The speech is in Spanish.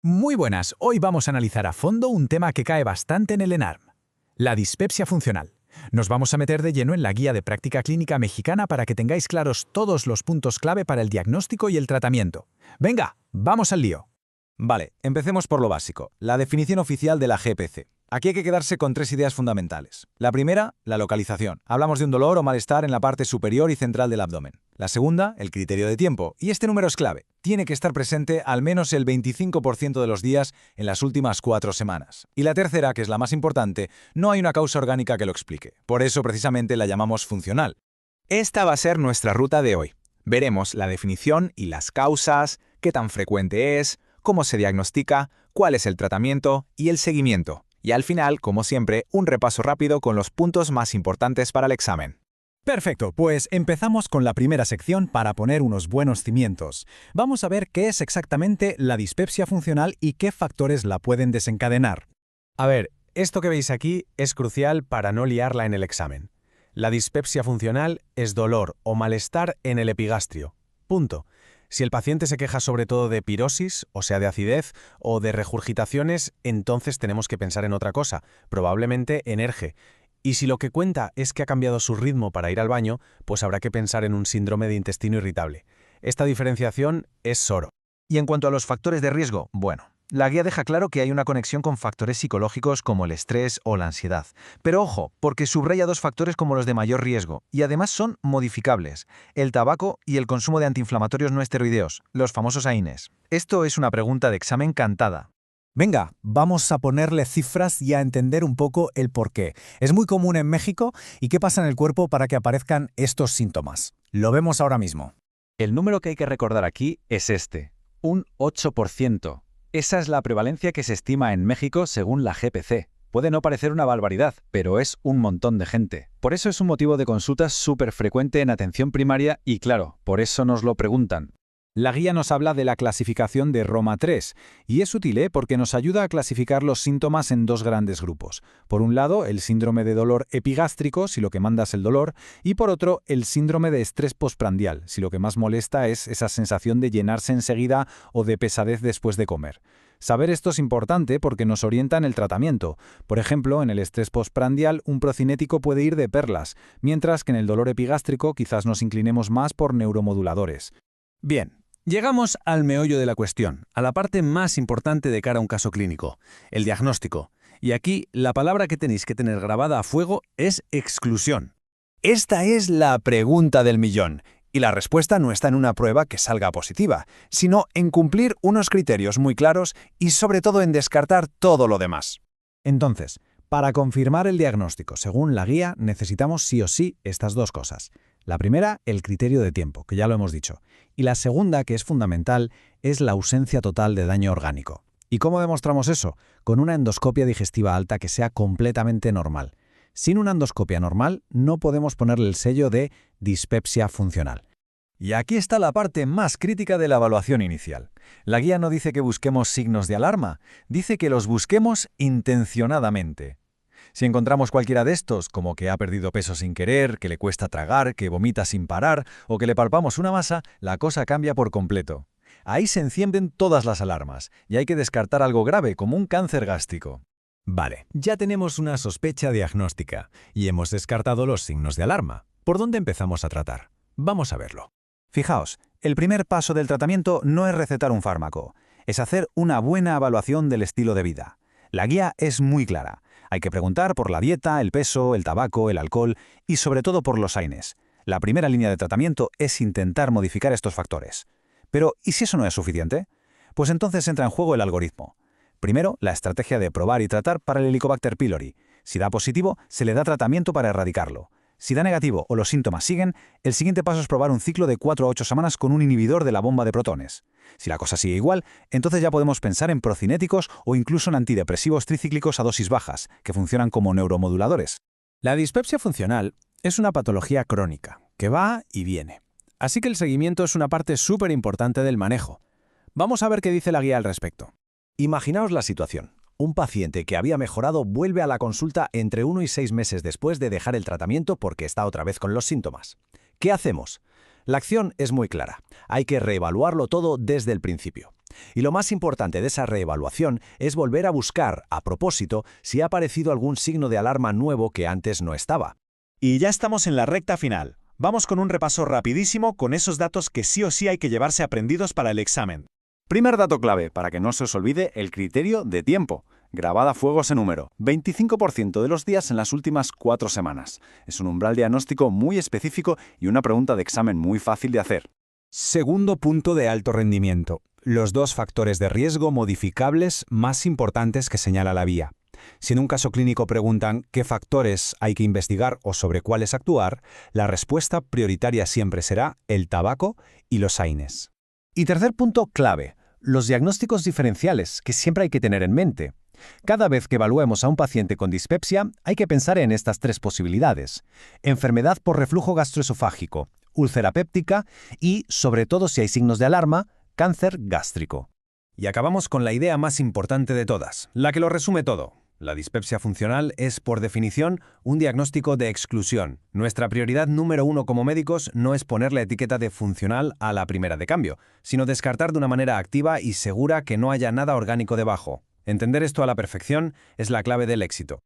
Muy buenas, hoy vamos a analizar a fondo un tema que cae bastante en el ENARM, la dispepsia funcional. Nos vamos a meter de lleno en la guía de práctica clínica mexicana para que tengáis claros todos los puntos clave para el diagnóstico y el tratamiento. Venga, vamos al lío. Vale, empecemos por lo básico, la definición oficial de la GPC. Aquí hay que quedarse con tres ideas fundamentales. La primera, la localización. Hablamos de un dolor o malestar en la parte superior y central del abdomen. La segunda, el criterio de tiempo. Y este número es clave. Tiene que estar presente al menos el 25% de los días en las últimas 4 semanas. Y la tercera, que es la más importante, no hay una causa orgánica que lo explique. Por eso precisamente la llamamos funcional. Esta va a ser nuestra ruta de hoy. Veremos la definición y las causas, qué tan frecuente es, cómo se diagnostica, cuál es el tratamiento y el seguimiento. Y al final, como siempre, un repaso rápido con los puntos más importantes para el examen. Perfecto, pues empezamos con la primera sección para poner unos buenos cimientos. Vamos a ver qué es exactamente la dispepsia funcional y qué factores la pueden desencadenar. A ver, esto que veis aquí es crucial para no liarla en el examen. La dispepsia funcional es dolor o malestar en el epigastrio. Punto. Si el paciente se queja sobre todo de pirosis, o sea de acidez, o de regurgitaciones, entonces tenemos que pensar en otra cosa, probablemente en ERGE. Y si lo que cuenta es que ha cambiado su ritmo para ir al baño, pues habrá que pensar en un síndrome de intestino irritable. Esta diferenciación es SORO. Y en cuanto a los factores de riesgo, bueno, la guía deja claro que hay una conexión con factores psicológicos como el estrés o la ansiedad. Pero ojo, porque subraya 2 factores como los de mayor riesgo, y además son modificables: el tabaco y el consumo de antiinflamatorios no esteroideos, los famosos AINES. Esto es una pregunta de examen cantada. Venga, vamos a ponerle cifras y a entender un poco el porqué. Es muy común en México y qué pasa en el cuerpo para que aparezcan estos síntomas. Lo vemos ahora mismo. El número que hay que recordar aquí es este, un 8%. Esa es la prevalencia que se estima en México según la GPC. Puede no parecer una barbaridad, pero es un montón de gente. Por eso es un motivo de consulta súper frecuente en atención primaria y claro, por eso nos lo preguntan. La guía nos habla de la clasificación de Roma 3, y es útil porque nos ayuda a clasificar los síntomas en 2 grandes grupos. Por un lado, el síndrome de dolor epigástrico, si lo que manda es el dolor, y por otro, el síndrome de estrés postprandial, si lo que más molesta es esa sensación de llenarse enseguida o de pesadez después de comer. Saber esto es importante porque nos orienta en el tratamiento. Por ejemplo, en el estrés postprandial, un procinético puede ir de perlas, mientras que en el dolor epigástrico quizás nos inclinemos más por neuromoduladores. Bien. Llegamos al meollo de la cuestión, a la parte más importante de cara a un caso clínico, el diagnóstico. Y aquí la palabra que tenéis que tener grabada a fuego es exclusión. Esta es la pregunta del millón, y la respuesta no está en una prueba que salga positiva, sino en cumplir unos criterios muy claros y sobre todo en descartar todo lo demás. Entonces, para confirmar el diagnóstico según la guía necesitamos sí o sí estas 2 cosas. La primera, el criterio de tiempo, que ya lo hemos dicho. Y la segunda, que es fundamental, es la ausencia total de daño orgánico. ¿Y cómo demostramos eso? Con una endoscopia digestiva alta que sea completamente normal. Sin una endoscopia normal, no podemos ponerle el sello de dispepsia funcional. Y aquí está la parte más crítica de la evaluación inicial. La guía no dice que busquemos signos de alarma, dice que los busquemos intencionadamente. Si encontramos cualquiera de estos, como que ha perdido peso sin querer, que le cuesta tragar, que vomita sin parar o que le palpamos una masa, la cosa cambia por completo. Ahí se encienden todas las alarmas y hay que descartar algo grave como un cáncer gástrico. Vale, ya tenemos una sospecha diagnóstica y hemos descartado los signos de alarma. ¿Por dónde empezamos a tratar? Vamos a verlo. Fijaos, el primer paso del tratamiento no es recetar un fármaco, es hacer una buena evaluación del estilo de vida. La guía es muy clara. Hay que preguntar por la dieta, el peso, el tabaco, el alcohol y sobre todo por los AINES. La primera línea de tratamiento es intentar modificar estos factores. Pero, ¿y si eso no es suficiente? Pues entonces entra en juego el algoritmo. Primero, la estrategia de probar y tratar para el Helicobacter pylori. Si da positivo, se le da tratamiento para erradicarlo. Si da negativo o los síntomas siguen, el siguiente paso es probar un ciclo de 4 a 8 semanas con un inhibidor de la bomba de protones. Si la cosa sigue igual, entonces ya podemos pensar en procinéticos o incluso en antidepresivos tricíclicos a dosis bajas, que funcionan como neuromoduladores. La dispepsia funcional es una patología crónica, que va y viene. Así que el seguimiento es una parte súper importante del manejo. Vamos a ver qué dice la guía al respecto. Imaginaos la situación. Un paciente que había mejorado vuelve a la consulta entre 1 y 6 meses después de dejar el tratamiento porque está otra vez con los síntomas. ¿Qué hacemos? La acción es muy clara. Hay que reevaluarlo todo desde el principio. Y lo más importante de esa reevaluación es volver a buscar, a propósito, si ha aparecido algún signo de alarma nuevo que antes no estaba. Y ya estamos en la recta final. Vamos con un repaso rapidísimo con esos datos que sí o sí hay que llevarse aprendidos para el examen. Primer dato clave, para que no se os olvide, el criterio de tiempo. Grabada a fuego ese número, 25% de los días en las últimas 4 semanas. Es un umbral diagnóstico muy específico y una pregunta de examen muy fácil de hacer. Segundo punto de alto rendimiento. Los 2 factores de riesgo modificables más importantes que señala la vía. Si en un caso clínico preguntan qué factores hay que investigar o sobre cuáles actuar, la respuesta prioritaria siempre será el tabaco y los AINES. Y tercer punto clave, los diagnósticos diferenciales, que siempre hay que tener en mente. Cada vez que evaluemos a un paciente con dispepsia, hay que pensar en estas 3 posibilidades: enfermedad por reflujo gastroesofágico, úlcera péptica y, sobre todo si hay signos de alarma, cáncer gástrico. Y acabamos con la idea más importante de todas, la que lo resume todo. La dispepsia funcional es, por definición, un diagnóstico de exclusión. Nuestra prioridad número 1 como médicos no es poner la etiqueta de funcional a la primera de cambio, sino descartar de una manera activa y segura que no haya nada orgánico debajo. Entender esto a la perfección es la clave del éxito.